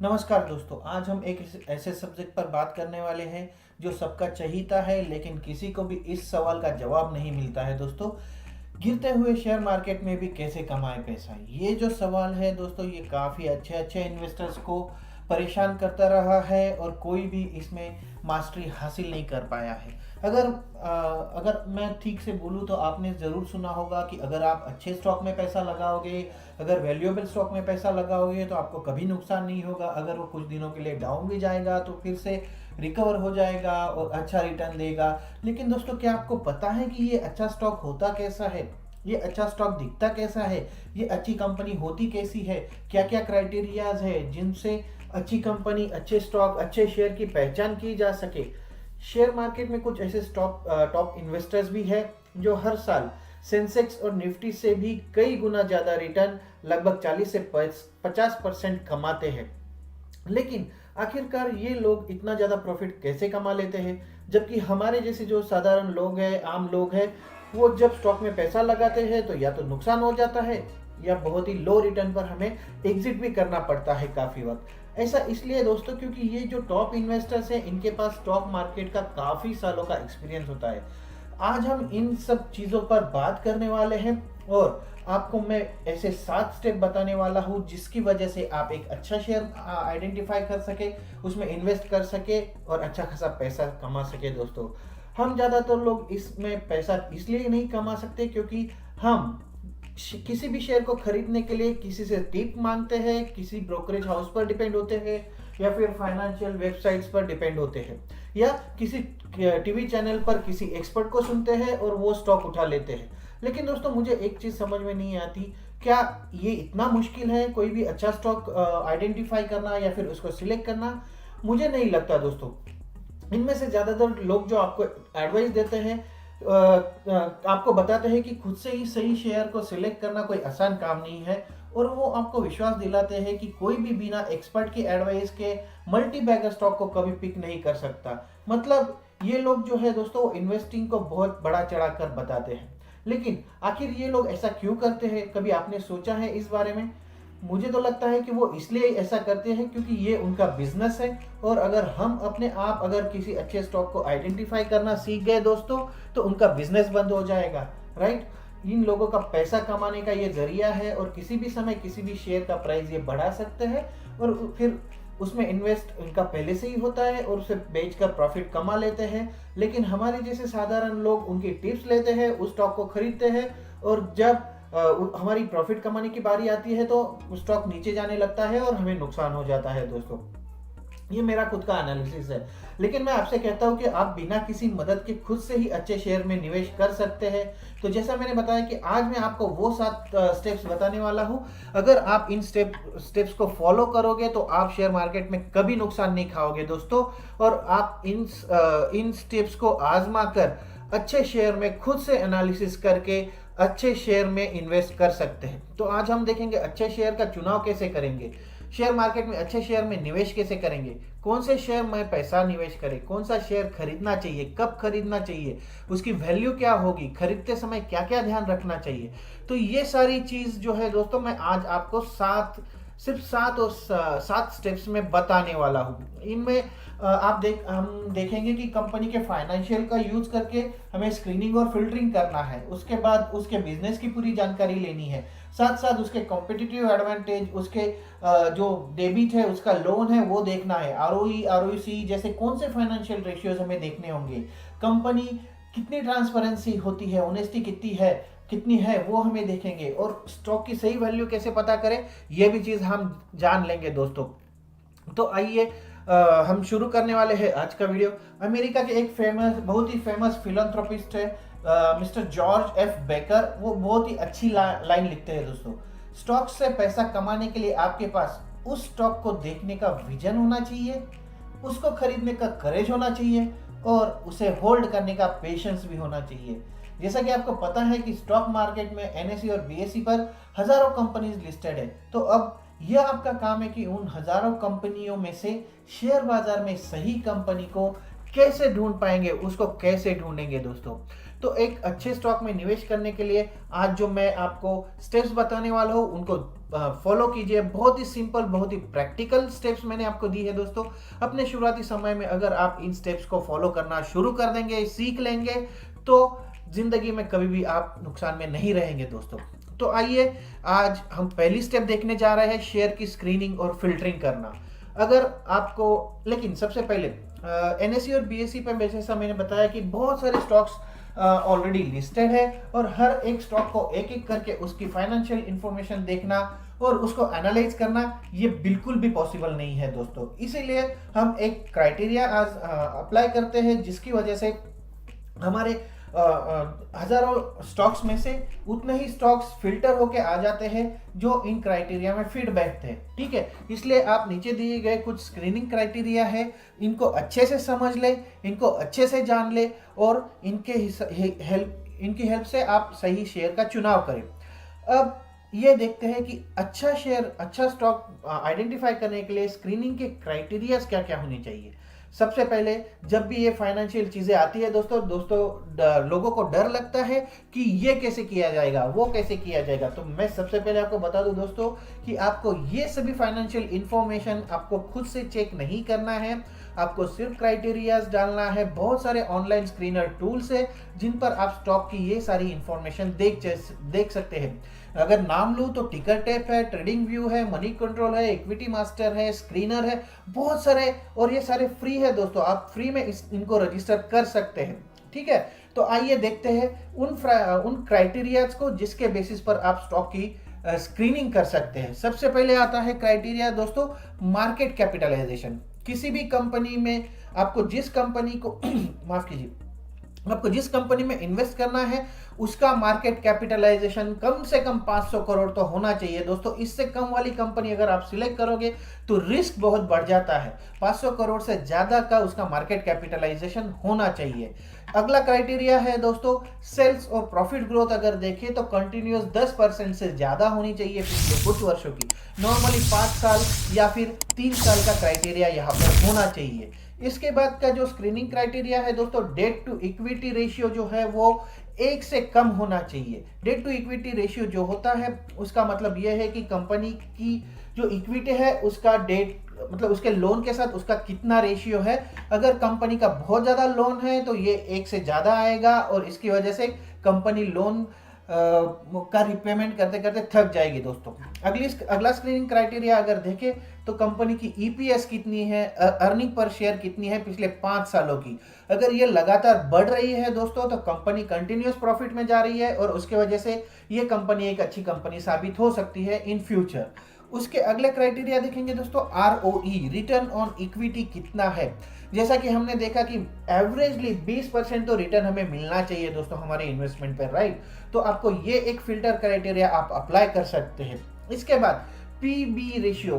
नमस्कार दोस्तों, आज हम एक ऐसे सब्जेक्ट पर बात करने वाले हैं जो सबका चहीता है, लेकिन किसी को भी इस सवाल का जवाब नहीं मिलता है दोस्तों। गिरते हुए शेयर मार्केट में भी कैसे कमाए पैसा? ये जो सवाल है दोस्तों, ये काफ़ी अच्छे अच्छे इन्वेस्टर्स को परेशान करता रहा है और कोई भी इसमें मास्टरी हासिल नहीं कर पाया है। अगर मैं ठीक से बोलूँ तो आपने ज़रूर सुना होगा कि अगर आप अच्छे स्टॉक में पैसा लगाओगे, अगर वैल्यूएबल स्टॉक में पैसा लगाओगे तो आपको कभी नुकसान नहीं होगा। अगर वो कुछ दिनों के लिए डाउन भी जाएगा तो फिर से रिकवर हो जाएगा और अच्छा रिटर्न देगा। लेकिन दोस्तों, क्या आपको पता है कि ये अच्छा स्टॉक होता कैसा है? ये अच्छा स्टॉक दिखता कैसा है? ये अच्छी कंपनी होती कैसी है? क्या क्या क्राइटेरियाज है जिनसे अच्छी कंपनी, अच्छे स्टॉक, अच्छे शेयर की पहचान की जा सके? शेयर मार्केट में कुछ ऐसे टॉप इन्वेस्टर्स भी है जो हर साल सेंसेक्स और निफ्टी से भी कई गुना ज्यादा रिटर्न, लगभग 40 से 50% कमाते हैं। लेकिन आखिरकार ये लोग इतना ज्यादा प्रॉफिट कैसे कमा लेते हैं, जबकि हमारे जैसे जो साधारण लोग हैं, आम लोग हैं, वो जब स्टॉक में पैसा लगाते हैं तो या तो नुकसान हो जाता है या बहुत ही लो रिटर्न पर हमें एग्जिट भी करना पड़ता है काफी वक्त। ऐसा इसलिए दोस्तों क्योंकि ये जो टॉप इन्वेस्टर्स हैं, इनके पास स्टॉक मार्केट का काफी सालों का एक्सपीरियंस होता है। आज हम इन सब चीजों पर बात करने वाले हैं और आपको मैं ऐसे 7 स्टेप बताने वाला हूँ जिसकी वजह से आप एक अच्छा शेयर आइडेंटिफाई कर सके, उसमें इन्वेस्ट कर सके और अच्छा खासा पैसा कमा सके दोस्तों। हम ज़्यादातर लोग इसमें पैसा इसलिए नहीं कमा सकते क्योंकि हम किसी भी शेयर को खरीदने के लिए किसी से टिप मांगते हैं, किसी ब्रोकरेज हाउस पर डिपेंड होते हैं, या फिर फाइनेंशियल वेबसाइट्स पर डिपेंड होते हैं, या किसी टीवी चैनल पर किसी एक्सपर्ट को सुनते हैं और वो स्टॉक उठा लेते हैं। लेकिन दोस्तों, मुझे एक चीज समझ में नहीं आती, क्या ये इतना मुश्किल है कोई भी अच्छा स्टॉक आइडेंटिफाई करना या फिर उसको सिलेक्ट करना? मुझे नहीं लगता दोस्तों। इनमें से ज्यादातर लोग जो आपको एडवाइस देते हैं, आपको बताते हैं कि खुद से ही सही शेयर को सिलेक्ट करना कोई आसान काम नहीं है, और वो आपको विश्वास दिलाते हैं कि कोई भी बिना एक्सपर्ट की एडवाइस के मल्टी बैगर स्टॉक को कभी पिक नहीं कर सकता। मतलब ये लोग जो है दोस्तों, इन्वेस्टिंग को बहुत बड़ा चढ़ाकर बताते हैं। लेकिन आखिर ये लोग ऐसा क्यों करते हैं? कभी आपने सोचा है इस बारे में? मुझे तो लगता है कि वो इसलिए ऐसा करते हैं क्योंकि ये उनका बिजनेस है, और अगर हम अपने आप अगर किसी अच्छे स्टॉक को आइडेंटिफाई करना सीख गए दोस्तों, तो उनका बिजनेस बंद हो जाएगा। राइट? इन लोगों का पैसा कमाने का ये जरिया है, और किसी भी समय किसी भी शेयर का प्राइस ये बढ़ा सकते हैं और फिर उसमें इन्वेस्ट उनका पहले से ही होता है और उसे बेचकर प्रॉफिट कमा लेते हैं। लेकिन हमारे जैसे साधारण लोग उनकी टिप्स लेते हैं, उस स्टॉक को खरीदते हैं, और जब हमारी प्रॉफिट कमाने की बारी आती है तो स्टॉक नीचे जाने लगता है और हमें नुकसान हो जाता है दोस्तों। ये मेरा खुद का एनालिसिस है। लेकिन मैं आपसे कहता हूं कि आप बिना किसी मदद के खुद से ही अच्छे शेयर में निवेश कर सकते हैं। तो जैसा मैंने बताया कि आज मैं आपको वो 7 स्टेप्स बताने वाला हूं। अगर आप इन स्टेप्स को फॉलो करोगे तो आप शेयर मार्केट में कभी नुकसान नहीं खाओगे दोस्तों, और आप इन स्टेप्स को आजमा कर अच्छे शेयर में खुद से एनालिसिस करके अच्छे शेयर में इन्वेस्ट कर सकते हैं। तो आज हम देखेंगे अच्छे शेयर का चुनाव कैसे करेंगे, शेयर मार्केट में अच्छे शेयर में निवेश कैसे करेंगे, कौन से शेयर में पैसा निवेश करें, कौन सा शेयर खरीदना चाहिए, कब खरीदना चाहिए, उसकी वैल्यू क्या होगी, खरीदते समय क्या क्या ध्यान रखना चाहिए। तो ये सारी चीज जो है दोस्तों, मैं आज आपको सिर्फ 7 स्टेप्स में बताने वाला हूँ। इनमें हम देखेंगे कि कंपनी के फाइनेंशियल का यूज करके हमें स्क्रीनिंग और फिल्टरिंग करना है, उसके बाद उसके बिजनेस की पूरी जानकारी लेनी है, साथ साथ उसके कॉम्पिटिटिव एडवांटेज, उसके जो डेबिट है, उसका लोन है वो देखना है, आरओई आरओसी जैसे कौन से फाइनेंशियल रेशियोज हमें देखने होंगे, कंपनी कितनी ट्रांसपेरेंसी होती है, ऑनेस्टी कितनी है वो हमें देखेंगे, और स्टॉक की सही वैल्यू कैसे पता करें ये भी चीज हम जान लेंगे दोस्तों। तो आइए हम शुरू करने वाले हैं आज का वीडियो। अमेरिका के एक बहुत ही फेमस फिलंथ्रोपिस्ट है मिस्टर जॉर्ज एफ बेकर। वो बहुत ही अच्छी लाइन लिखते हैं दोस्तों, स्टॉक से पैसा कमाने के लिए आपके पास उस स्टॉक को देखने का विजन होना चाहिए, उसको खरीदने का करेज होना चाहिए, और उसे होल्ड करने का पेशेंस भी होना चाहिए। जैसा कि आपको पता है कि स्टॉक मार्केट में एनएसई और बीएसई पर हजारों कंपनीज लिस्टेड है। तो अब यह आपका काम है कि उन हजारों कंपनियों में से शेयर बाजार में सही कंपनी को कैसे ढूंढ पाएंगे, उसको कैसे ढूंढेंगे दोस्तों। तो एक अच्छे स्टॉक में निवेश करने के लिए आज जो मैं आपको स्टेप्स बताने वाला हूँ उनको फॉलो कीजिए। बहुत ही सिंपल, बहुत ही प्रैक्टिकल स्टेप्स मैंने आपको दी है दोस्तों। अपने शुरुआती समय में अगर आप इन स्टेप्स को फॉलो करना शुरू कर देंगे, सीख लेंगे, तो जिंदगी में कभी भी आप नुकसान में नहीं रहेंगे दोस्तों। तो आइए आज हम पहली स्टेप देखने जा रहे हैं, शेयर की स्क्रीनिंग और फिल्टरिंग करना। अगर आपको, लेकिन सबसे पहले एनएसई और बीएसई पे जैसा मैंने बताया कि बहुत सारे स्टॉक्स ऑलरेडी लिस्टेड है और हर एक स्टॉक को एक एक करके उसकी फाइनेंशियल इंफॉर्मेशन देखना और उसको एनालाइज करना ये बिल्कुल भी पॉसिबल नहीं है दोस्तों। इसीलिए हम एक क्राइटेरिया आज अप्लाई करते हैं जिसकी वजह से हमारे हजारों स्टॉक्स में से उतने ही स्टॉक्स फिल्टर होके आ जाते हैं जो इन क्राइटेरिया में फिट बैठते हैं। ठीक है, इसलिए आप नीचे दिए गए कुछ स्क्रीनिंग क्राइटेरिया है, इनको अच्छे से समझ ले, इनको अच्छे से जान ले और इनकी हेल्प से आप सही शेयर का चुनाव करें। अब ये देखते हैं कि अच्छा शेयर, अच्छा स्टॉक आइडेंटिफाई करने के लिए स्क्रीनिंग के क्राइटेरियाज क्या क्या होने चाहिए। सबसे पहले, जब भी ये फाइनेंशियल चीजें आती है दोस्तों लोगों को डर लगता है कि ये कैसे किया जाएगा, वो कैसे किया जाएगा। तो मैं सबसे पहले आपको बता दूं दोस्तों कि आपको ये सभी फाइनेंशियल इंफॉर्मेशन आपको खुद से चेक नहीं करना है, आपको सिर्फ क्राइटेरियाज डालना है। बहुत सारे ऑनलाइन स्क्रीनर टूल्स है जिन पर आप स्टॉक की ये सारी इंफॉर्मेशन देख सकते हैं। अगर नाम लूं तो टिकर टेप है, ट्रेडिंग व्यू है, मनी कंट्रोल है, इक्विटी मास्टर है, स्क्रीनर है, बहुत सारे, और ये सारे फ्री है दोस्तों। आप फ्री में इनको रजिस्टर कर सकते हैं। ठीक है, तो आइए देखते हैं उन क्राइटेरियाज को जिसके बेसिस पर आप स्टॉक की स्क्रीनिंग कर सकते हैं। सबसे पहले आता है क्राइटेरिया दोस्तों मार्केट कैपिटलाइजेशन। किसी भी कंपनी में आपको जिस कंपनी को माफ कीजिए, आपको जिस कंपनी में इन्वेस्ट करना है उसका मार्केट कैपिटलाइजेशन कम से कम 500 करोड़ तो होना चाहिए दोस्तों। इससे कम वाली कंपनी अगर आप सिलेक्ट करोगे तो रिस्क बहुत बढ़ जाता है। 500 करोड़ से ज्यादा का उसका मार्केट कैपिटलाइजेशन होना चाहिए। अगला क्राइटेरिया है दोस्तों सेल्स और प्रॉफिट ग्रोथ। अगर देखें तो कंटिन्यूअस 10% से ज्यादा होनी चाहिए पिछले कुछ वर्षों की। नॉर्मली 5 साल या फिर 3 साल का क्राइटेरिया यहाँ पर होना चाहिए। इसके बाद का जो स्क्रीनिंग क्राइटेरिया है दोस्तों, डेट टू इक्विटी रेशियो जो है वो 1 से कम होना चाहिए। डेट टू इक्विटी रेशियो जो होता है उसका मतलब यह है कि कंपनी की जो इक्विटी है उसका डेट, मतलब उसके लोन के साथ उसका कितना रेशियो है। अगर कंपनी का बहुत ज्यादा लोन है तो ये 1 से ज्यादा आएगा और इसकी वजह से कंपनी लोन का रिपेमेंट करते करते थक जाएगी दोस्तों। अगला स्क्रीनिंग क्राइटेरिया अगर देखें तो कंपनी की ईपीएस कितनी है, अर्निंग पर शेयर कितनी है पिछले 5 सालों की। अगर ये लगातार बढ़ रही है दोस्तों तो कंपनी कंटिन्यूअस प्रॉफिट में जा रही है और उसके वजह से ये कंपनी एक अच्छी कंपनी साबित हो सकती है इन फ्यूचर। उसके अगले क्राइटेरिया देखेंगे दोस्तों आरओई, रिटर्न ऑन इक्विटी कितना है। जैसा कि हमने देखा कि एवरेजली 20% तो रिटर्न हमें मिलना चाहिए दोस्तों हमारे इन्वेस्टमेंट पर, राइट। तो आपको ये एक फिल्टर क्राइटेरिया आप अप्लाई कर सकते हैं। इसके बाद पीबी रेशियो,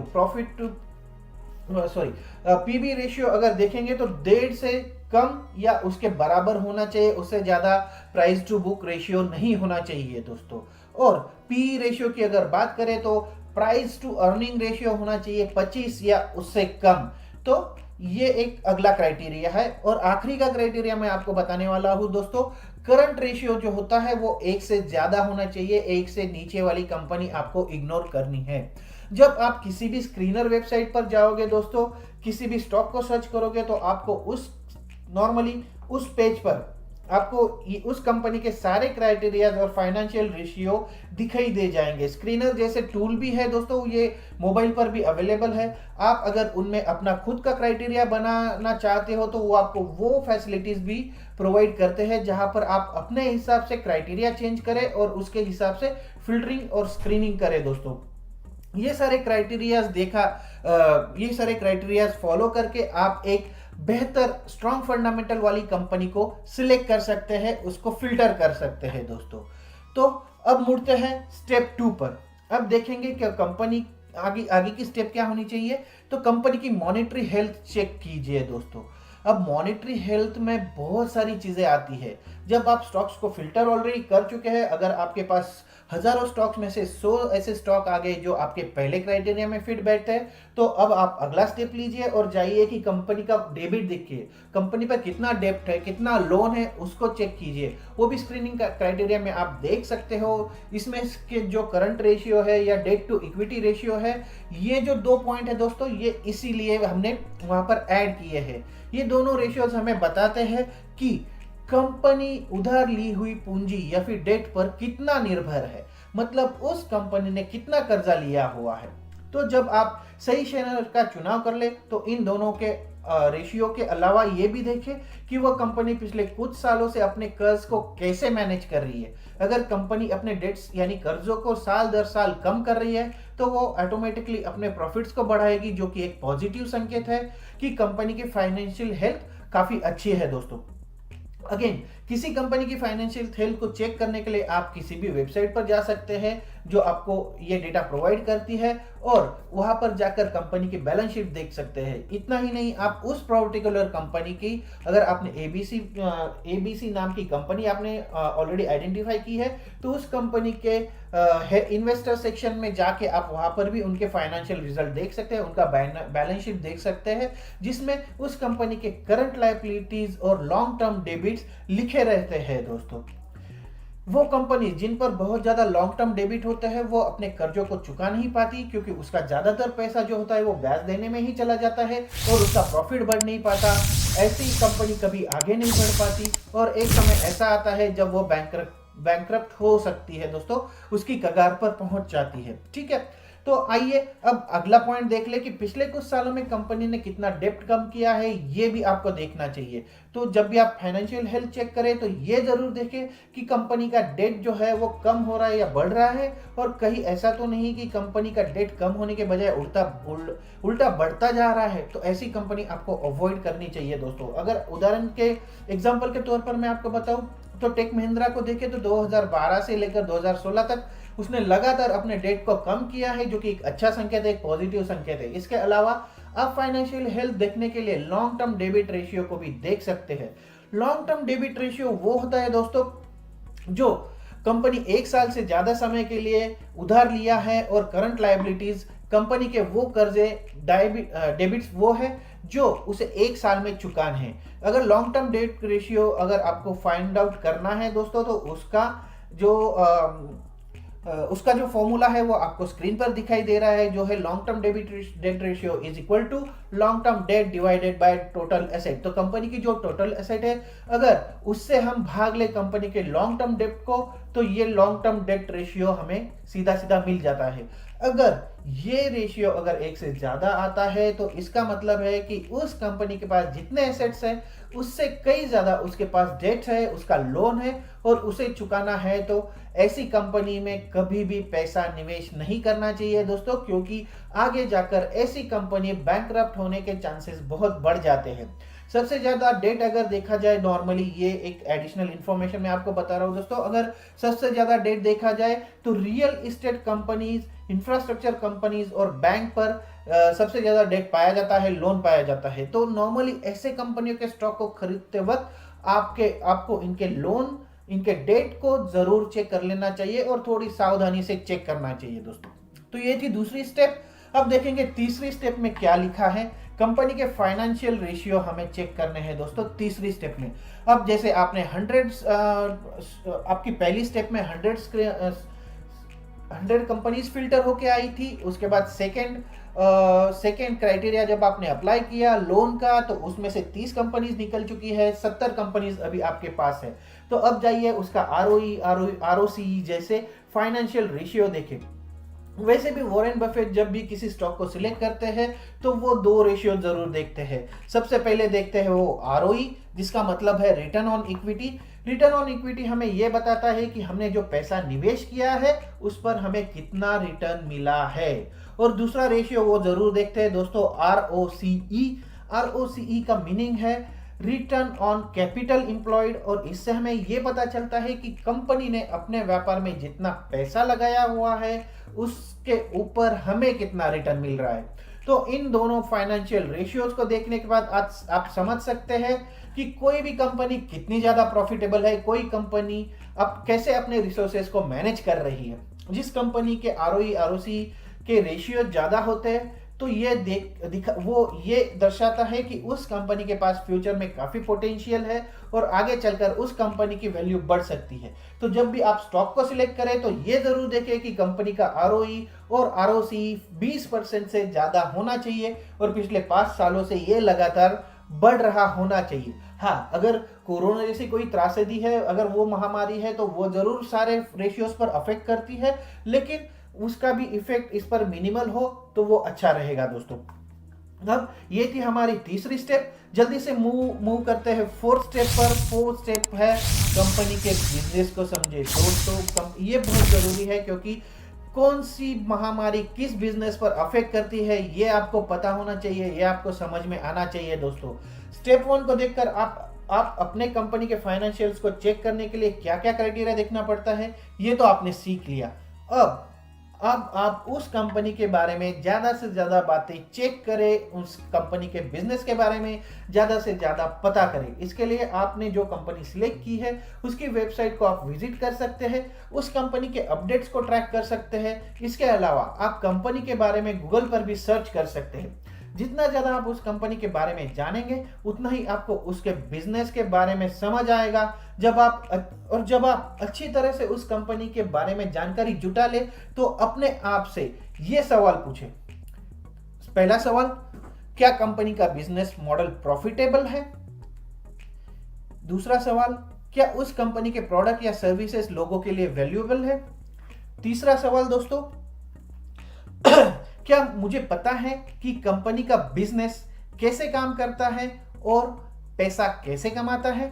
पीबी रेशियो अगर देखेंगे तो 1.5 से कम या उसके बराबर होना चाहिए, उससे ज्यादा प्राइस टू बुक रेशियो नहीं होना चाहिए दोस्तों। और पी रेशियो की अगर बात करें तो प्राइस टू अर्निंग रेशियो होना चाहिए 25 या उससे कम। तो ये एक अगला क्राइटेरिया है। और आखिरी का क्राइटेरिया मैं आपको बताने वाला हूं दोस्तों, करंट रेशियो जो होता है वो 1 से ज्यादा होना चाहिए। 1 से नीचे वाली कंपनी आपको इग्नोर करनी है। जब आप किसी भी स्क्रीनर वेबसाइट पर जाओगे दोस्तों, किसी भी स्टॉक को सर्च करोगे तो आपको उस पेज पर आपको उस कंपनी के सारे क्राइटेरियाज और फाइनेंशियल रेशियो दिखाई दे जाएंगे। स्क्रीनर जैसे टूल भी है दोस्तों, ये मोबाइल पर भी अवेलेबल है। आप अगर उनमें अपना खुद का क्राइटेरिया बनाना चाहते हो तो वो आपको वो फैसिलिटीज भी प्रोवाइड करते हैं जहां पर आप अपने हिसाब से क्राइटेरिया चेंज करें और उसके हिसाब से फिल्टरिंग और स्क्रीनिंग करें दोस्तों। ये सारे क्राइटेरियाज फॉलो करके आप एक बेहतर स्ट्रॉन्ग फंडामेंटल वाली कंपनी को सिलेक्ट कर सकते हैं, उसको फिल्टर कर सकते हैं दोस्तों। तो अब मुड़ते हैं स्टेप 2 पर। अब देखेंगे कि कंपनी आगे की स्टेप क्या होनी चाहिए। तो कंपनी की मॉनेटरी हेल्थ चेक कीजिए दोस्तों। अब मॉनेटरी हेल्थ में बहुत सारी चीजें आती है। जब आप स्टॉक्स को फिल्टर ऑलरेडी कर चुके हैं, अगर आपके पास हजारों स्टॉक्स में से 100 ऐसे स्टॉक आ गए जो आपके पहले क्राइटेरिया में फिट बैठते हैं, तो अब आप अगला स्टेप लीजिए और जाइए कि कंपनी का डेबिट देखिए, कंपनी पर कितना डेब्ट है, कितना लोन है, उसको चेक कीजिए। वो भी स्क्रीनिंग का क्राइटेरिया में आप देख सकते हो। इसमें इसके जो करंट रेशियो है या डेट टू इक्विटी रेशियो है, ये जो 2 पॉइंट है दोस्तों, ये इसीलिए हमने वहां पर ऐड किए हैं। ये दोनों रेशियोज हमें बताते हैं कि कंपनी उधार ली हुई पूंजी या फिर डेट पर कितना निर्भर है, मतलब उस कंपनी ने कितना कर्जा लिया हुआ है। तो जब आप सही शेयर का चुनाव कर ले तो इन दोनों के रेशियो के अलावा ये भी देखें कि वह कंपनी पिछले कुछ सालों से अपने कर्ज को कैसे मैनेज कर रही है। अगर कंपनी अपने डेट्स यानी कर्जों को साल दर साल कम कर रही है तो वो ऑटोमेटिकली अपने प्रॉफिट्स को बढ़ाएगी, जो कि एक पॉजिटिव संकेत है कि कंपनी की फाइनेंशियल हेल्थ काफी अच्छी है दोस्तों। अगेन, किसी कंपनी की फाइनेंशियल हेल्थ को चेक करने के लिए आप किसी भी वेबसाइट पर जा सकते हैं जो आपको ये डेटा प्रोवाइड करती है, और वहां पर जाकर कंपनी की बैलेंस शीट देख सकते हैं। इतना ही नहीं, आप उस पर्टिकुलर कंपनी की, अगर आपने एबीसी नाम की कंपनी आपने ऑलरेडी आइडेंटिफाई की है, तो उस कंपनी के इन्वेस्टर सेक्शन में जाके आप वहां पर भी उनके फाइनेंशियल रिजल्ट देख सकते हैं, उनका बैलेंस शीट देख सकते हैं, जिसमें उस कंपनी के करंट लायबिलिटीज और लॉन्ग टर्म डेबिट्स लिखे रहते हैं दोस्तों। वो कंपनी जिन पर बहुत ज्यादा लॉन्ग टर्म डेबिट होता है वो अपने कर्जों को चुका नहीं पाती, क्योंकि उसका ज्यादातर पैसा जो होता है वो ब्याज देने में ही चला जाता है और उसका प्रॉफिट बढ़ नहीं पाता। ऐसी कंपनी कभी आगे नहीं बढ़ पाती और एक समय ऐसा आता है जब वो बैंकरप्ट हो सकती है दोस्तों, उसकी कगार पर पहुंच जाती है। ठीक है, तो आइए अब अगला पॉइंट देख ले कि पिछले कुछ सालों में कंपनी ने कितना डेब्ट कम किया है, ये भी आपको देखना चाहिए। तो जब भी आप फाइनेंशियल हेल्थ चेक करें तो ये जरूर देखें कि कंपनी का डेट जो है वो कम हो रहा है या बढ़ रहा है, और कहीं ऐसा तो नहीं कि कंपनी का डेट कम होने के बजाय उल्टा बढ़ता जा रहा है। तो ऐसी कंपनी आपको अवॉइड करनी चाहिए दोस्तों। अगर उदाहरण के एग्जाम्पल के तौर पर मैं आपको बताऊं तो टेक महिंद्रा को देखें तो 2012 से लेकर 2016 तक उसने लगातार अपने डेट को कम किया है, जो कि एक अच्छा संकेत है, एक पॉजिटिव संकेत है। इसके अलावा आप फाइनेंशियल हेल्थ देखने के लिए लॉन्ग टर्म डेबिट रेशियो को भी देख सकते हैं। लॉन्ग टर्म डेबिट रेशियो वो होता है दोस्तों जो कंपनी 1 साल से ज्यादा समय के लिए उधार लिया है और करंट लायबिलिटीज कंपनी के वो कर्जे डेबिट्स वो है जो उसे 1 साल में चुकाने हैं। अगर लॉन्ग टर्म डेट रेशियो अगर आपको फाइंड आउट करना है दोस्तों तो उसका जो फॉर्मूला है वो आपको स्क्रीन पर दिखाई दे रहा है, जो है long term debt ratio is equal to long term debt divided by total asset. तो कंपनी की जो टोटल एसेट है अगर उससे हम भाग ले कंपनी के लॉन्ग टर्म डेट को, तो ये लॉन्ग टर्म डेट रेशियो हमें सीधा सीधा मिल जाता है। अगर ये रेशियो अगर 1 से ज्यादा आता है तो इसका मतलब है कि उस कंपनी के पास जितने एसेट्स है उससे कई ज्यादा उसके पास डेट है, उसका लोन है और उसे चुकाना है। तो ऐसी कंपनी में कभी भी पैसा निवेश नहीं करना चाहिए दोस्तों, क्योंकि आगे जाकर ऐसी कंपनी बैंकरप्ट होने के चांसेस बहुत बढ़ जाते हैं। सबसे ज्यादा डेट अगर देखा जाए, नॉर्मली ये एक एडिशनल इंफॉर्मेशन मैं आपको बता रहा हूं दोस्तों, अगर सबसे ज्यादा डेट देखा जाए तो real estate companies, infrastructure companies और बैंक पर सबसे ज्यादा डेट पाया जाता है, लोन पाया जाता है। तो नॉर्मली ऐसे कंपनियों के स्टॉक को खरीदते वक्त आपको इनके लोन, इनके डेट को जरूर चेक कर लेना चाहिए और थोड़ी सावधानी से चेक करना चाहिए दोस्तों। तो ये थी दूसरी स्टेप। अब देखेंगे तीसरी स्टेप में क्या लिखा है। कंपनी के फाइनेंशियल रेशियो हमें चेक करने हैं दोस्तों तीसरी स्टेप में। अब जैसे आपने आपकी पहली स्टेप में 100 कंपनीज फिल्टर होके आई थी, उसके बाद सेकेंड क्राइटेरिया जब आपने अप्लाई किया लोन का तो उसमें से 30 कंपनीज निकल चुकी है, 70 कंपनीज अभी आपके पास है। तो अब जाइए उसका आरओसी जैसे फाइनेंशियल रेशियो देखें। वैसे भी वॉरेन बफेट जब भी किसी स्टॉक को सिलेक्ट करते हैं तो वो 2 रेशियो जरूर देखते हैं। सबसे पहले देखते हैं वो आरओई, जिसका मतलब है return on equity. Return on equity हमें यह बताता है कि हमने जो पैसा निवेश किया है उस पर हमें कितना रिटर्न मिला है। और दूसरा रेशियो वो जरूर देखते हैं दोस्तों आरओसीई। आरओसीई का मीनिंग है रिटर्न ऑन कैपिटल इंप्लॉयड, और इससे हमें यह पता चलता है कि कंपनी ने अपने व्यापार में जितना पैसा लगाया हुआ है उसके ऊपर हमें कितना रिटर्न मिल रहा है। तो इन दोनों फाइनेंशियल रेशियोज को देखने के बाद आज आप समझ सकते हैं कि कोई भी कंपनी कितनी ज्यादा प्रॉफिटेबल है, कोई कंपनी अब कैसे अपने रिसोर्सेज को मैनेज कर रही है। जिस कंपनी के आरओई आरओसी के रेशियो ज्यादा होते हैं तो ये दर्शाता है कि उस कंपनी के पास फ्यूचर में काफी पोटेंशियल है और आगे चलकर उस कंपनी की वैल्यू बढ़ सकती है। तो जब भी आप स्टॉक को सिलेक्ट करें तो ये जरूर देखें कि कंपनी का आरओई और आरओसी 20% से ज्यादा होना चाहिए और पिछले 5 सालों से ये लगातार बढ़ रहा होना चाहिए। हाँ, अगर कोरोना जैसी कोई त्रासदी है, अगर वो महामारी है तो वो जरूर सारे रेशियोज पर अफेक्ट करती है, लेकिन उसका भी इफेक्ट इस पर मिनिमल हो तो वो अच्छा रहेगा दोस्तों। अब ये थी हमारी तीसरी स्टेप। जल्दी से मूव करते हैं फोर्थ स्टेप पर। फोर्थ स्टेप है कंपनी के बिजनेस को समझे दोस्तों। ये बहुत जरूरी है क्योंकि कौन सी महामारी किस बिजनेस पर अफेक्ट करती है ये आपको पता होना चाहिए, ये आपको समझ में आना चाहिए दोस्तों। स्टेप 1 को देखकर आप अपने कंपनी के फाइनेंशियल्स को चेक करने के लिए क्या क्या क्राइटेरिया देखना पड़ता है ये तो आपने सीख लिया। अब आप उस कंपनी के बारे में ज्यादा से ज्यादा बातें चेक करें, उस कंपनी के बिजनेस के बारे में ज्यादा से ज्यादा पता करें। इसके लिए आपने जो कंपनी सिलेक्ट की है उसकी वेबसाइट को आप विजिट कर सकते हैं, उस कंपनी के अपडेट्स को ट्रैक कर सकते हैं। इसके अलावा आप कंपनी के बारे में गूगल पर भी सर्च कर सकते हैं। जितना ज्यादा आप उस कंपनी के बारे में जानेंगे उतना ही आपको उसके बिजनेस के बारे में समझ आएगा। जब आप अच्छी तरह से उस कंपनी के बारे में जानकारी जुटा ले तो अपने आप से ये सवाल पूछे। पहला सवाल, क्या कंपनी का बिजनेस मॉडल प्रॉफिटेबल है? दूसरा सवाल, क्या उस कंपनी के प्रोडक्ट या सर्विसेज लोगों के लिए वैल्यूएबल है? तीसरा सवाल दोस्तों, क्या मुझे पता है कि कंपनी का बिजनेस कैसे काम करता है और पैसा कैसे कमाता है?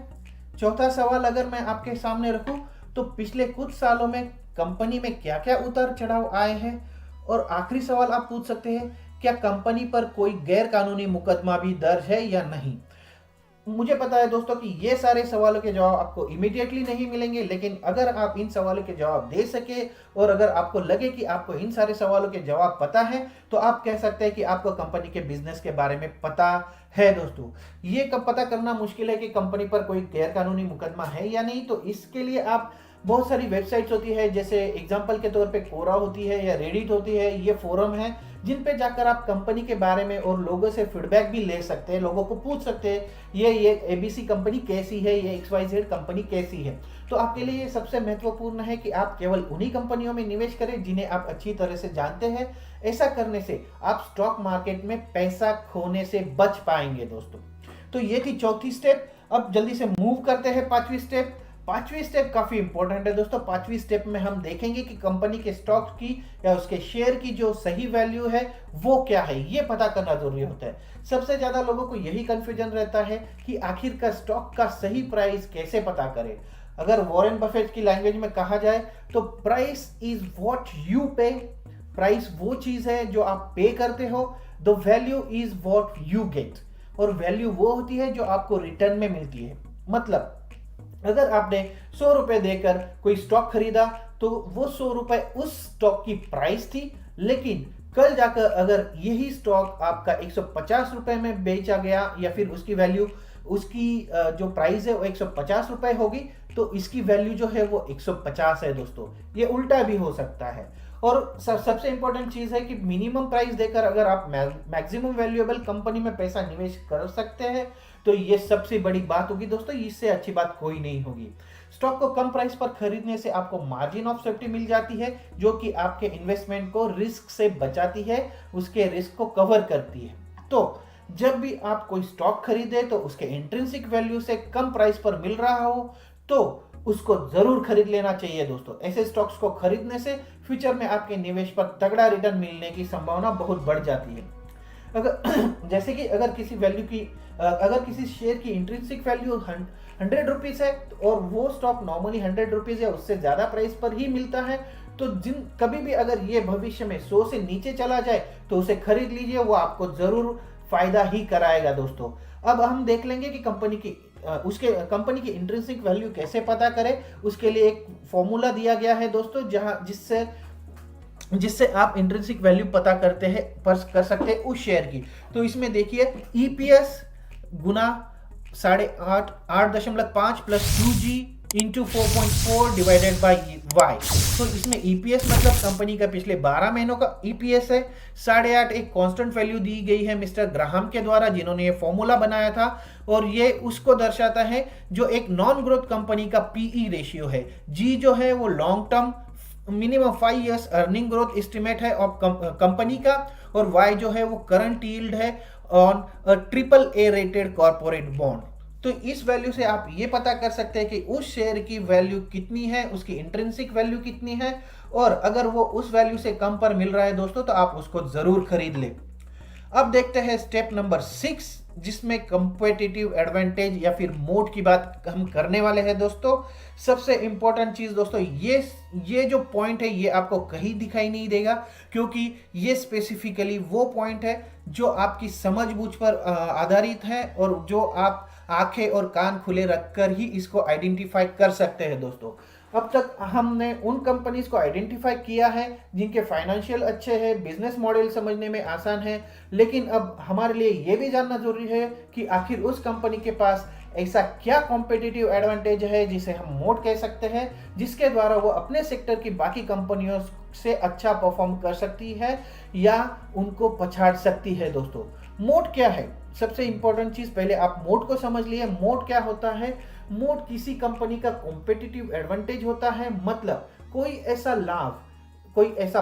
चौथा सवाल अगर मैं आपके सामने रखूं तो पिछले कुछ सालों में कंपनी में क्या क्या उतार चढ़ाव आए हैं? और आखिरी सवाल आप पूछ सकते हैं, क्या कंपनी पर कोई गैर कानूनी मुकदमा भी दर्ज है या नहीं? मुझे पता है दोस्तों कि ये सारे सवालों के जवाब आपको इमीडिएटली नहीं मिलेंगे, लेकिन अगर आप इन सवालों के जवाब दे सके और अगर आपको लगे कि आपको इन सारे सवालों के जवाब पता है तो आप कह सकते हैं कि आपको कंपनी के बिजनेस के बारे में पता है दोस्तों। ये कब पता करना मुश्किल है कि कंपनी पर कोई गैर कानूनी मुकदमा है या नहीं, तो इसके लिए आप बहुत सारी वेबसाइट्स होती है, जैसे एग्जांपल के तौर पे कोरा होती है या रेडिट होती है, ये फोरम है जिन पे जाकर आप कंपनी के बारे में और लोगों से फीडबैक भी ले सकते हैं, लोगों को पूछ सकते हैं ये एबीसी कंपनी कैसी है, ये XYZ कंपनी कैसी है। तो आपके लिए ये सबसे महत्वपूर्ण है कि आप केवल उन्हीं कंपनियों में निवेश करें जिन्हें आप अच्छी तरह से जानते हैं। ऐसा करने से आप स्टॉक मार्केट में पैसा खोने से बच पाएंगे दोस्तों। तो ये थी चौथी स्टेप। अब जल्दी से मूव करते हैं पांचवी स्टेप। पांचवी स्टेप काफी इंपॉर्टेंट है दोस्तों। पांचवी स्टेप में हम देखेंगे कि कंपनी के स्टॉक की या उसके शेयर की जो सही वैल्यू है वो क्या है, ये पता करना जरूरी होता है। सबसे ज्यादा लोगों को यही कंफ्यूजन रहता है कि आखिर का स्टॉक का सही प्राइस कैसे पता करें। अगर वॉरेन बफेट की लैंग्वेज में कहा जाए तो प्राइस इज व्हाट यू पे। प्राइस वो चीज है जो आप पे करते हो, the value is what you get, और वैल्यू वो होती है जो आपको रिटर्न में मिलती है। मतलब अगर आपने 100 रुपए देकर कोई स्टॉक खरीदा तो वो 100 रुपए उस स्टॉक की प्राइस थी, लेकिन कल जाकर अगर यही स्टॉक आपका 150 रुपए में बेचा गया या फिर उसकी वैल्यू, उसकी जो प्राइस है वो 150 रुपए होगी तो इसकी वैल्यू जो है वो 150 है दोस्तों। ये उल्टा भी हो सकता है। और सबसे इंपॉर्टेंट चीज है कि मिनिमम प्राइस देकर अगर आप मैक्सिमम वैल्यूएबल कंपनी में पैसा निवेश कर सकते हैं तो ये सबसे बड़ी बात होगी दोस्तों, इससे अच्छी बात कोई नहीं होगी। स्टॉक को कम प्राइस पर खरीदने से आपको मार्जिन ऑफ सेफ्टी मिल जाती है जो कि आपके इन्वेस्टमेंट को रिस्क से बचाती है, उसके रिस्क को कवर करती है। तो जब भी आप कोई स्टॉक खरीदे तो उसके इंट्रिंसिक वैल्यू से कम प्राइस पर मिल रहा हो तो उसको जरूर खरीद लेना चाहिए दोस्तों। ऐसे स्टॉक्स को खरीदने से फ्यूचर में आपके निवेश पर तगड़ा रिटर्न मिलने की संभावना बहुत बढ़ जाती है। अगर जैसे कि अगर किसी शेयर की इंट्रिंसिक वैल्यू 100 रुपीज है और वो स्टॉक नॉर्मली 100 रुपीज है, उससे ज्यादा प्राइस पर ही मिलता है, तो कभी भी अगर ये भविष्य में 100 से नीचे चला जाए तो उसे खरीद लीजिए, वो आपको जरूर फायदा ही कराएगा दोस्तों। अब हम देख लेंगे कि कंपनी की इंट्रिंसिक वैल्यू कैसे पता करें। उसके लिए एक फॉर्मूला दिया गया है दोस्तों, जिससे आप इंट्रिंसिक वैल्यू पता करते हैं कर सकते हैं उस शेयर की। तो इसमें देखिए ईपीएस गुना 8.5 8.5 plus 2G into 4.4 divided by Y. तो इसमें ईपीएस मतलब कंपनी का पिछले 12 महीनों का ईपीएस है। 8.5 एक कांस्टेंट वैल्यू दी गई है मिस्टर ग्राहम के द्वारा, जिन्होंने ये फॉर्मूला बनाया था, और ये उसको दर्शाता है जो एक नॉन ग्रोथ कंपनी का पीई रेशियो है। जी जो है वो long term minimum 5 years earning growth estimate है और कंपनी का, और वाई जो है वो करंट यील्ड है on triple A rated corporate bond. तो इस वैल्यू से आप ये पता कर सकते हैं कि उस शेयर की वैल्यू कितनी है, उसकी इंट्रिंसिक वैल्यू कितनी है, और अगर वो उस वैल्यू से कम पर मिल रहा है दोस्तों तो आप उसको जरूर खरीद ले। अब देखते हैं स्टेप नंबर 6, जिसमें कंपेटिटिव एडवांटेज या फिर मोड की बात हम करने वाले हैं दोस्तों। सबसे इंपॉर्टेंट चीज दोस्तों, ये जो पॉइंट है ये आपको कहीं दिखाई नहीं देगा, क्योंकि ये स्पेसिफिकली वो पॉइंट है जो आपकी समझ बूझ पर आधारित है, और जो आप आंखें और कान खुले रखकर ही इसको आइडेंटिफाई कर सकते हैं दोस्तों। अब तक हमने उन कंपनीज को आइडेंटिफाई किया है जिनके फाइनेंशियल अच्छे हैं, बिजनेस मॉडल समझने में आसान है, लेकिन अब हमारे लिए यह भी जानना जरूरी है कि आखिर उस कंपनी के पास ऐसा क्या कॉम्पिटिटिव एडवांटेज है जिसे हम मोड कह सकते हैं, जिसके द्वारा वो अपने सेक्टर की बाकी कंपनियों से अच्छा परफॉर्म कर सकती है या उनको पछाड़ सकती है दोस्तों। मोड क्या है? सबसे इंपॉर्टेंट चीज, पहले आप मोड को समझ लिए। मोड क्या होता है? मोड किसी कंपनी का कॉम्पिटिटिव एडवांटेज होता है, मतलब कोई ऐसा लाभ, कोई ऐसा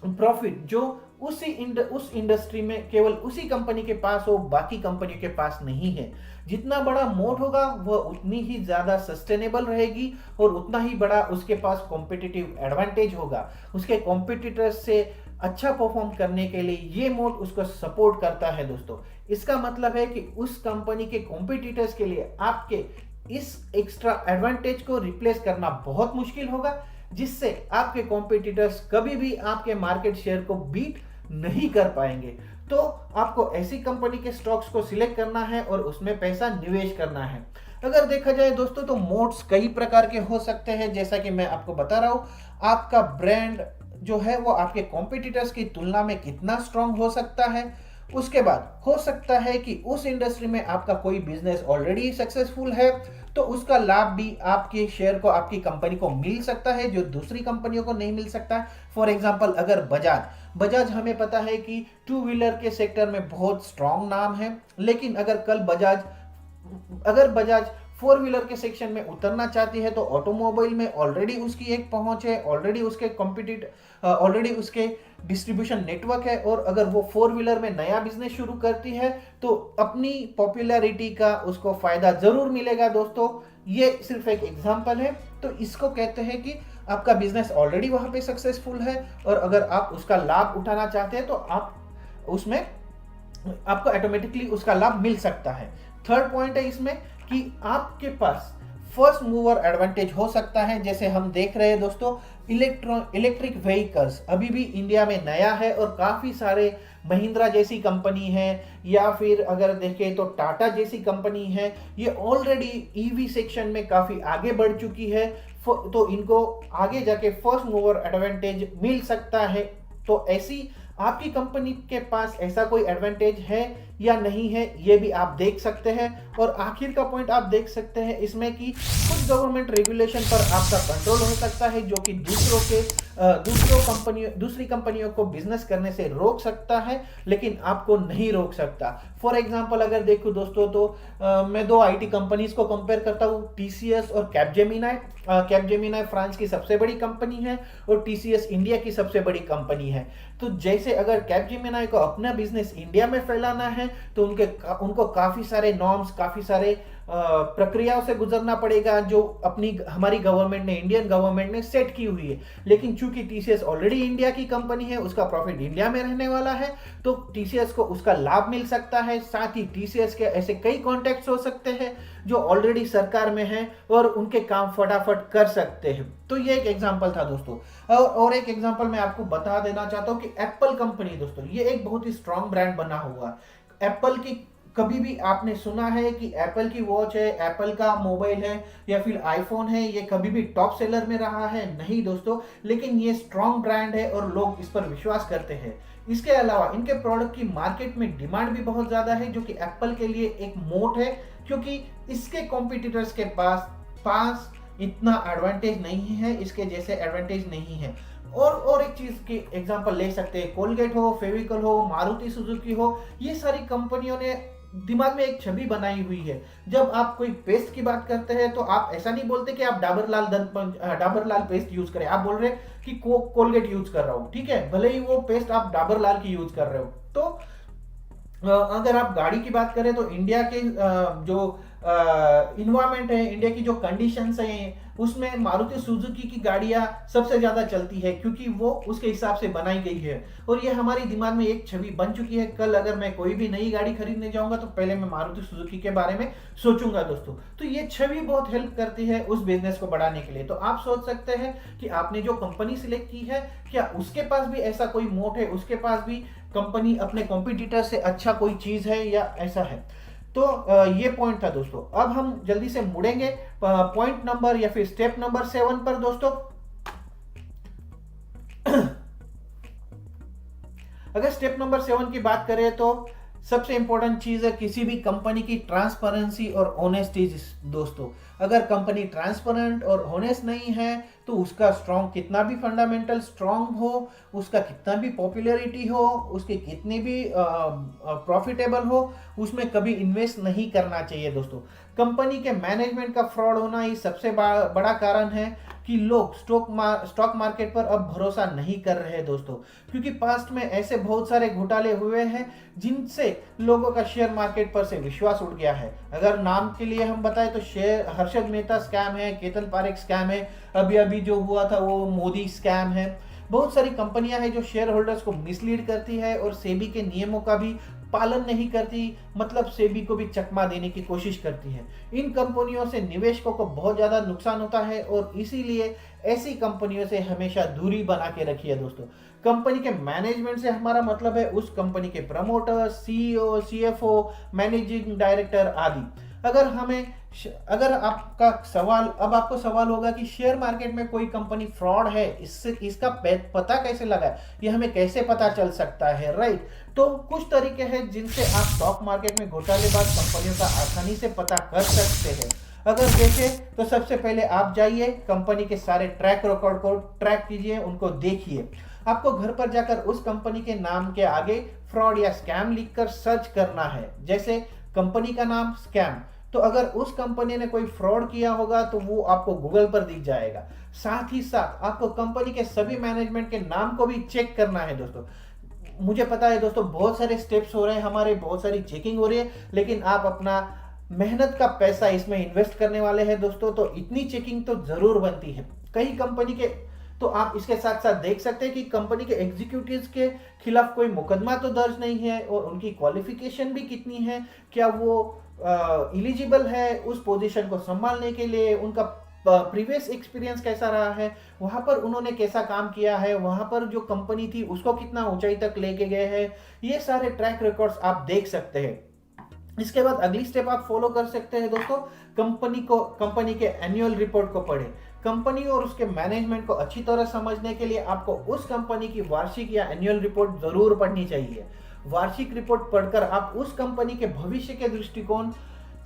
प्रॉफिट जो उस इंडस्ट्री में केवल उसी कंपनी के पास हो, बाकी कंपनी के पास नहीं है। जितना बड़ा मोड होगा वह उतनी ही ज्यादा सस्टेनेबल रहेगी और उतना ही बड़ा उसके पास कॉम्पिटिटिव एडवांटेज होगा। उसके कॉम्पिटिटर्स से अच्छा परफॉर्म करने के लिए ये मोड उसको सपोर्ट करता है दोस्तों। इसका मतलब है कि उस कंपनी के कॉम्पिटिटर्स के लिए आपके इस एक्स्ट्रा एडवांटेज को रिप्लेस करना बहुत मुश्किल होगा, जिससे आपके कॉम्पिटिटर्स कभी भी आपके मार्केट शेयर को बीट नहीं कर पाएंगे। तो आपको ऐसी कंपनी के स्टॉक्स को सिलेक्ट करना है और उसमें पैसा निवेश करना है। अगर देखा जाए दोस्तों तो मोड्स कई प्रकार के हो सकते हैं, जैसा कि मैं आपको बता रहा हूं। आपका ब्रांड जो है वो आपके कॉम्पिटिटर्स की तुलना में कितना स्ट्रांग हो सकता है। उसके बाद हो सकता है कि उस इंडस्ट्री में आपका कोई बिजनेस ऑलरेडी सक्सेसफुल है, तो उसका लाभ भी आपके शेयर को, आपकी कंपनी को मिल सकता है जो दूसरी कंपनियों को नहीं मिल सकता है। फॉर एग्जांपल, अगर बजाज हमें पता है कि टू व्हीलर के सेक्टर में बहुत स्ट्रांग नाम है, लेकिन अगर बजाज फोर व्हीलर के सेक्शन में उतरना चाहती है तो ऑटोमोबाइल में ऑलरेडी उसकी एक पहुंच है, ऑलरेडी उसके डिस्ट्रीब्यूशन नेटवर्क है, और अगर वो फोर व्हीलर में नया बिजनेस शुरू करती है तो अपनी पॉपुलैरिटी का उसको फायदा जरूर मिलेगा दोस्तों। ये सिर्फ एक एग्जांपल है। तो इसको कहते हैं कि आपका बिजनेस ऑलरेडी वहां पे सक्सेसफुल है, और अगर आप उसका लाभ उठाना चाहते हैं तो आप उसमें आपको ऑटोमेटिकली उसका लाभ मिल सकता है। थर्ड पॉइंट है इसमें कि आपके पास फर्स्ट मूवर एडवांटेज हो सकता है। जैसे हम देख रहे हैं दोस्तों, इलेक्ट्रिक व्हीकल्स अभी भी इंडिया में नया है, और काफी सारे महिंद्रा जैसी कंपनी है, या फिर अगर देखें तो टाटा जैसी कंपनी है, ये ऑलरेडी ईवी सेक्शन में काफी आगे बढ़ चुकी है। तो इनको आगे जाके फर्स्ट मूवर एडवांटेज मिल सकता है। तो ऐसी आपकी कंपनी के पास ऐसा कोई एडवांटेज है या नहीं है, ये भी आप देख सकते हैं। और आखिर का पॉइंट आप देख सकते हैं इसमें कि कुछ गवर्नमेंट रेगुलेशन पर आपका कंट्रोल हो सकता है, जो कि दूसरी कंपनियों को बिजनेस करने से रोक सकता है, लेकिन आपको नहीं रोक सकता। फॉर एग्जांपल अगर देखो दोस्तों तो मैं दो आईटी कंपनीज को कंपेयर करता हूँ, टीसीएस और कैपजेमिनाई। कैपजेमिनाई फ्रांस की सबसे बड़ी कंपनी है और टीसीएस इंडिया की सबसे बड़ी कंपनी है। तो जैसे अगर कैपजेमिनाई को अपना बिजनेस इंडिया में फैलाना है तो उनको काफी सारे नॉर्म्स, काफी सारे प्रक्रियाओं से गुजरना पड़ेगा जो हमारी गवर्नमेंट ने, इंडियन गवर्नमेंट ने सेट की हुई है। लेकिन चूंकि टीसीएस ऑलरेडी इंडिया की कंपनी है, उसका प्रॉफिट इंडिया में रहने वाला है, तो टीसीएस को उसका लाभ मिल सकता है। साथ ही टीसीएस के ऐसे कई कॉन्टैक्ट्स हो सकते हैं जो ऑलरेडी सरकार में हैं और उनके काम फटाफट कर सकते हैं। तो ये एक एग्जांपल था दोस्तों। और एक एग्जांपल मैं आपको बता देना चाहता हूं कि एप्पल कंपनी दोस्तों, ये एक बहुत ही स्ट्रांग ब्रांड बना हुआ। एप्पल की कभी भी आपने सुना है कि एप्पल की वॉच है, एप्पल का मोबाइल है या फिर आईफोन है, ये कभी भी टॉप सेलर में रहा है? नहीं दोस्तों, लेकिन ये स्ट्रॉन्ग ब्रांड है और लोग इस पर विश्वास करते हैं। इसके अलावा इनके प्रोडक्ट की मार्केट में डिमांड भी बहुत ज़्यादा है, जो कि एप्पल के लिए एक मोट है, क्योंकि इसके कॉम्पिटिटर्स के पास इतना एडवांटेज नहीं है, इसके जैसे एडवांटेज नहीं है। और एक चीज की एग्जांपल ले सकते हैं, कोलगेट हो, फेविकल हो, मारुति सुजुकी हो, ये सारी कंपनियों ने दिमाग में एक छवि बनाई हुई है। जब आप कोई पेस्ट की बात करते हैं तो आप ऐसा नहीं बोलते कि आप डाबर लाल पेस्ट यूज करें, आप बोल रहे हैं कि कोलगेट यूज कर रहा हूं, ठीक है, भले ही वो पेस्ट आप डाबर लाल की यूज कर रहे हो। तो अगर आप गाड़ी की बात करें तो इंडिया के जो इन्वायरमेंट है, इंडिया की जो कंडीशंस हैं, उसमें मारुति सुजुकी की गाड़ियां सबसे ज्यादा चलती है, क्योंकि वो उसके हिसाब से बनाई गई है। और ये हमारे दिमाग में एक छवि बन चुकी है। कल अगर मैं कोई भी नई गाड़ी खरीदने जाऊंगा तो पहले मैं मारुति सुजुकी के बारे में सोचूंगा दोस्तों। तो ये छवि बहुत हेल्प करती है उस बिजनेस को बढ़ाने के लिए। तो आप सोच सकते हैं कि आपने जो कंपनी सिलेक्ट की है, क्या उसके पास भी ऐसा कोई मोट है, उसके पास भी कंपनी अपने कॉम्पिटिटर से अच्छा कोई चीज है या ऐसा है। तो ये पॉइंट था दोस्तों। अब हम जल्दी से मुड़ेंगे पॉइंट नंबर या फिर स्टेप नंबर 7 पर दोस्तों। अगर स्टेप नंबर 7 की बात करें तो सबसे इंपॉर्टेंट चीज है किसी भी कंपनी की ट्रांसपेरेंसी और ऑनेस्टी दोस्तों। अगर कंपनी ट्रांसपेरेंट और ऑनेस्ट नहीं है तो उसका स्ट्रॉन्ग कितना भी फंडामेंटल स्ट्रॉन्ग हो, उसका कितना भी पॉपुलैरिटी हो, उसके कितने भी प्रॉफिटेबल हो, उसमें कभी इन्वेस्ट नहीं करना चाहिए दोस्तों। कंपनी के मैनेजमेंट का फ्रॉड होना ही सबसे बड़ा कारण है कि लोग स्टॉक मार्केट पर अब भरोसा नहीं कर रहे दोस्तों, क्योंकि पास्ट में ऐसे बहुत सारे घोटाले हुए हैं जिनसे लोगों का शेयर मार्केट पर से विश्वास उठ गया है। अगर नाम के लिए हम बताएं तो शेयर हर्षद मेहता स्कैम है, केतन पारेख स्कैम है, अभी अभी जो हुआ था वो मोदी स्कैम है। बहुत सारी कंपनियां हैं जो शेयर होल्डर्स को मिसलीड करती है और सेबी के नियमों का भी पालन नहीं करती, मतलब सेबी को भी चकमा देने की कोशिश करती है। इन कंपनियों से निवेशकों को बहुत ज्यादा नुकसान होता है और इसीलिए ऐसी कंपनियों से हमेशा दूरी बना के रखिए दोस्तों। कंपनी के मैनेजमेंट से हमारा मतलब है उस कंपनी के promoter, CEO, CFO, managing director आदि। अगर आपको सवाल होगा कि शेयर मार्केट में कोई कंपनी फ्रॉड है, इसका पता कैसे लगा, ये हमें कैसे पता चल सकता है, राइट? तो कुछ तरीके हैं जिनसे आप स्टॉक मार्केट में घोटालेबाज कंपनियों का आसानी से पता कर सकते हैं। अगर देखें तो सबसे पहले आप जाइए कंपनी के सारे ट्रैक रिकॉर्ड को ट्रैक कीजिए, उनको देखिए। आपको घर पर जाकर उस कंपनी के नाम के आगे फ्रॉड या स्कैम लिखकर सर्च करना है, जैसे कंपनी का नाम स्कैम, तो अगर उस कंपनी ने कोई फ्रॉड किया होगा तो वो आपको गूगल पर दिख जाएगा। साथ ही साथ आपको कंपनी के सभी मैनेजमेंट के नाम को भी चेक करना है दोस्तों। मुझे पता है दोस्तों बहुत सारे स्टेप्स हो रहे हैं, हमारे बहुत सारी चेकिंग हो रही है, लेकिन आप अपना मेहनत का पैसा इसमें इन्वेस्ट करने वाले हैं दोस्तों, तो इतनी चेकिंग तो जरूर बनती है। कई कंपनी के तो आप इसके साथ साथ देख सकते हैं कि कंपनी के एग्जीक्यूटिव्स के खिलाफ कोई मुकदमा तो दर्ज नहीं है और उनकी क्वालिफिकेशन भी कितनी है, क्या वो एलिजिबल है उस पोजीशन को संभालने के लिए, उनका प्रीवियस एक्सपीरियंस कैसा रहा है, वहां पर उन्होंने कैसा काम किया है, वहां पर जो कंपनी थी उसको कितना ऊंचाई तक लेके गए हैं, ये सारे ट्रैक रिकॉर्ड्स आप देख सकते हैं। इसके बाद अगली स्टेप आप फॉलो कर सकते हैं दोस्तों, कंपनी के एनुअल रिपोर्ट को पढ़ें। कंपनी और उसके मैनेजमेंट को अच्छी तरह समझने के लिए आपको उस कंपनी की वार्षिक या एनुअल रिपोर्ट जरूर पढ़नी चाहिए। वार्षिक रिपोर्ट पढ़कर आप उस कंपनी के भविष्य के दृष्टिकोण,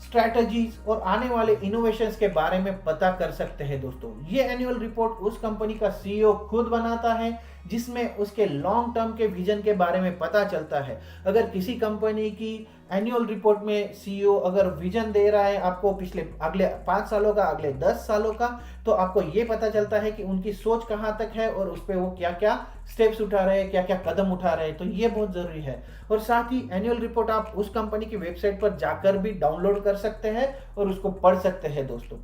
स्ट्रैटेजीज और आने वाले इनोवेशंस के बारे में पता कर सकते हैं दोस्तों। ये एनुअल रिपोर्ट उस कंपनी का सीईओ खुद बनाता है, जिसमें उसके लॉन्ग टर्म के विजन के बारे में पता चलता है। अगर किसी कंपनी की एनुअल रिपोर्ट में सीईओ अगर विजन दे रहा है आपको अगले 5 सालों का, अगले 10 सालों का, तो आपको ये पता चलता है कि उनकी सोच कहाँ तक है और उस पर वो क्या क्या स्टेप्स उठा रहे हैं, क्या क्या कदम उठा रहे हैं। तो ये बहुत जरूरी है। और साथ ही एनुअल रिपोर्ट आप उस कंपनी की वेबसाइट पर जाकर भी डाउनलोड कर सकते हैं और उसको पढ़ सकते हैं दोस्तों।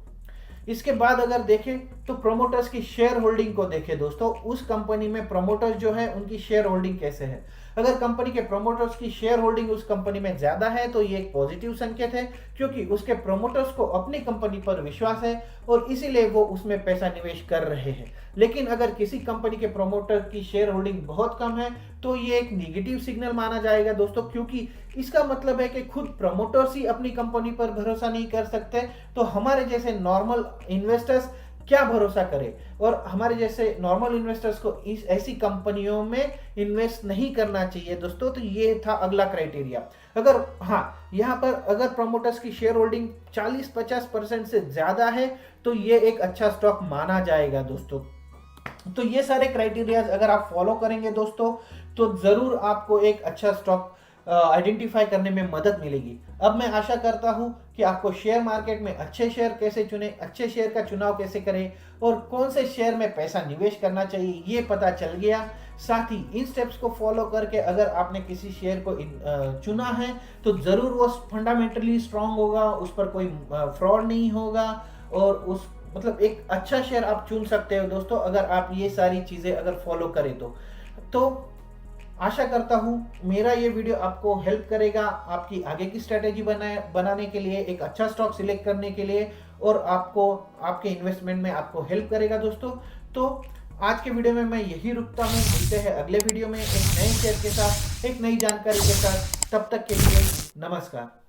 इसके बाद अगर देखें तो प्रोमोटर्स की शेयर होल्डिंग को देखें दोस्तों। उस कंपनी में प्रोमोटर्स जो है उनकी शेयर होल्डिंग कैसे है। अगर कंपनी के प्रोमोटर्स की शेयर होल्डिंग उस कंपनी में ज्यादा है तो ये एक पॉजिटिव संकेत है, क्योंकि उसके प्रोमोटर्स को अपनी कंपनी पर विश्वास है और इसीलिए वो उसमें पैसा निवेश कर रहे हैं। लेकिन अगर किसी कंपनी के प्रोमोटर की शेयर होल्डिंग बहुत कम है तो ये एक निगेटिव सिग्नल माना जाएगा दोस्तों, क्योंकि इसका मतलब है कि खुद प्रमोटर्स ही अपनी कंपनी पर भरोसा नहीं कर सकते, तो हमारे जैसे नॉर्मल इन्वेस्टर्स क्या भरोसा करें। और हमारे जैसे नॉर्मल इन्वेस्टर्स को इस ऐसी कंपनियों में इन्वेस्ट नहीं करना चाहिए दोस्तों। तो ये था अगला क्राइटेरिया। अगर यहाँ पर अगर प्रमोटर्स की शेयर होल्डिंग 40-50% से ज्यादा है तो ये एक अच्छा स्टॉक माना जाएगा दोस्तों। तो ये सारे क्राइटेरिया अगर आप फॉलो करेंगे दोस्तों तो जरूर आपको एक अच्छा स्टॉक आइडेंटिफाई करने में मदद मिलेगी। अब मैं आशा करता हूं कि आपको शेयर मार्केट में अच्छे शेयर कैसे चुने, अच्छे शेयर का चुनाव कैसे करें और कौन से शेयर में पैसा निवेश करना चाहिए ये पता चल गया। साथ ही इन स्टेप्स को फॉलो करके अगर आपने किसी शेयर को चुना है तो जरूर वो फंडामेंटली स्ट्रांग होगा, उस पर कोई फ्रॉड नहीं होगा और उस मतलब एक अच्छा शेयर आप चुन सकते हो दोस्तों अगर आप ये सारी चीजें अगर फॉलो करें तो आशा करता हूं मेरा ये वीडियो आपको हेल्प करेगा आपकी आगे की स्ट्रेटेजी बनाने के लिए, एक अच्छा स्टॉक सिलेक्ट करने के लिए और आपको आपके इन्वेस्टमेंट में आपको हेल्प करेगा दोस्तों। तो आज के वीडियो में मैं यही रुकता हूं, मिलते हैं अगले वीडियो में एक नए शेयर के साथ, एक नई जानकारी के साथ। तब तक के लिए नमस्कार।